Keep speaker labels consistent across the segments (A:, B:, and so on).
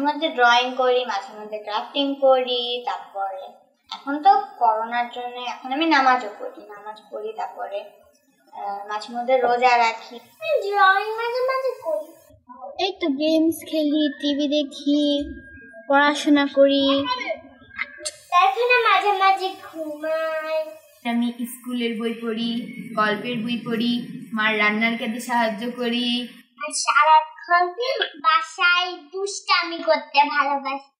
A: মধ্যে ড্রয়িং করি, মাঝে মধ্যে ক্রাফটিং করি। তারপরে এখন তো করোনার জন্য এখন আমি নামাজ পড়ি। তারপরে মাঝে মধ্যে রোজা রাখি,
B: ড্রয়িং মাঝে মাঝে করি।
C: এই তো গেমস খেলি, টিভি দেখি, পড়াশোনা করি,
B: তারপরে মাঝে মাঝে ঘুমাই।
D: আমি স্কুলের বই পড়ি, গল্পের বই পড়ি, মার রান্নার কাজে সাহায্য করি।
B: আর সারাক্ষণ বাসায় দুষ্টামি করতে ভালোবাসি।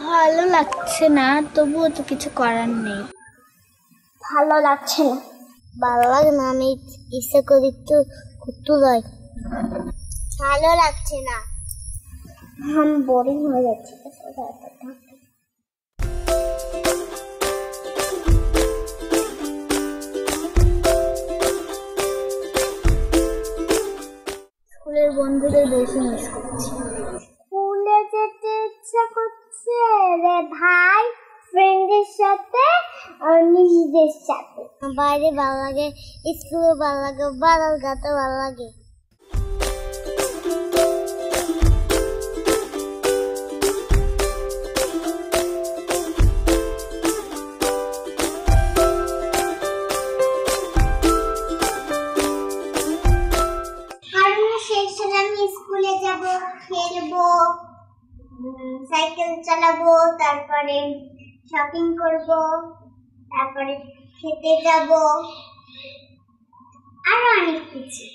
C: ভালো লাগছে না, তবুও তো কিছু করার নেই।
B: ভালো লাগছে না, ভালো লাগে না, আমি ইচ্ছা করি একটু ঘুরতে যাই। ভালো লাগছে না, আমি বোরিং হয়ে যাচ্ছি।
C: স্কুলের বন্ধুদের বেশি মিস করছি।
B: স্কুলে যেতে ইচ্ছা করছে রে ভাই, ফ্রেন্ডের সাথে আর নিজেদের সাথে। বাইরে ভালো লাগে, স্কুলে ভালো লাগে, বারালগাতে ভালো লাগে। আমি স্কুলে যাব, খেলবো, সাইকেল চালাবো, তারপরে শপিং করব, তারপরে খেতে যাব, আরো অনেক কিছু।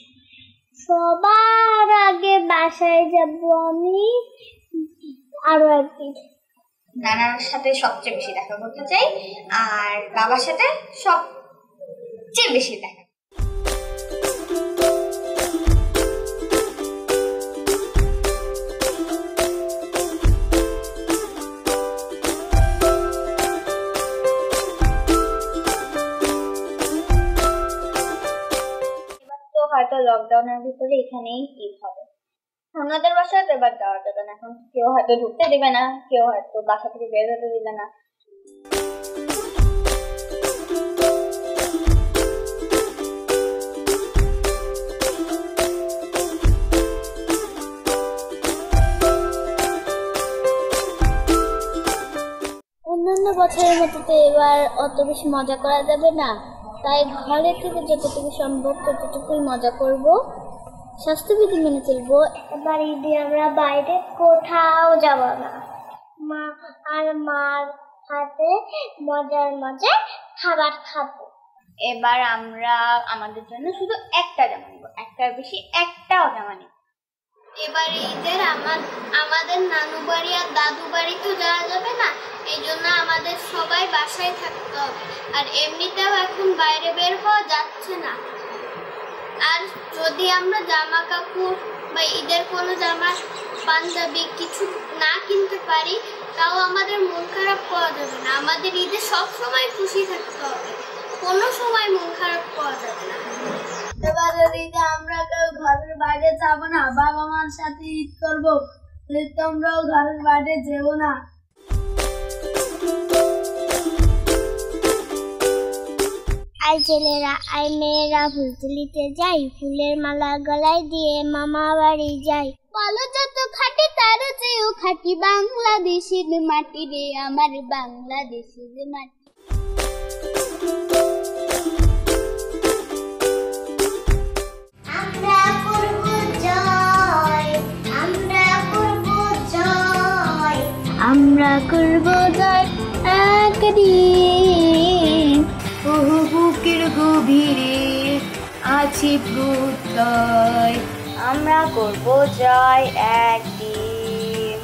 B: সবার আগে বাসায় যাব আমি, আরো একদিন
A: নানার সাথে সবচেয়ে বেশি দেখা করতে চাই, আর বাবার সাথে সবচেয়ে বেশি দেখা। হয়তো লকডাউনের ভিতরে এখানেই ঈদ হবে। আমাদের বাসায় এবার যাওয়া যাবে না, এখন কেউ হয়তো ঢুকতে দিবে না, কেউ হয়তো বাসা থেকে বের হতে দিবে না।
C: অন্যান্য বছরের মতো তো এবার অত বেশি মজা করা যাবে না, তাই ঘরে থেকে যতটুকু সম্ভব ততটুকুই মজা করব, স্বাস্থ্যবিধি মেনে চলবো।
B: এবার ঈদে আমরা বাইরে কোথাও যাব না, মা আর মার হাতে মজার মজার খাবার খাবো।
A: এবার আমরা আমাদের জন্য শুধু একটা জামা নিব, একটার বেশি একটাও জামা নিব।
B: এবার ঈদের আমাদের নানু বাড়ি আর দাদু বাড়ি তো যাওয়া যাবে না, এই জন্য আমাদের সবাই বাসায় থাকতে হবে। আর এমনিতেও এখন বাইরে বের হওয়া যাচ্ছে না। আর যদি আমরা জামা কাপড় বা ঈদের কোনো জামা পাঞ্জাবি কিছু না কিনতে পারি, তাও আমাদের মন খারাপ করা যাবে না। আমাদের ঈদে সব সময় খুশি থাকতে হবে, কোনো সময় মন খারাপ করা যাবে না।
C: এবারের ঈদে আমরা কেউ ঘরের বাইরে যাব না, বাবা মার সাথে ঈদ করবো, তোমরাও ঘরের বাইরে যেও না।
B: আই ছেলেরা আই মেয়েরা ফুল তুলিতে যাই, ফুলের মালা গলায় দিয়ে মামা বাড়ি যাই। বলো যত খাটি তার চেয়েও খাটি বাংলাদেশের মাটি রে, আমার বাংলাদেশের মাটি। আমরা করব জয়, আমরা করব জয়,
C: আমরা করব জয় একদিন,
D: বহু বুকের গভীরে আছে প্রত্যয়।
A: আমরা করব জয় একদিন।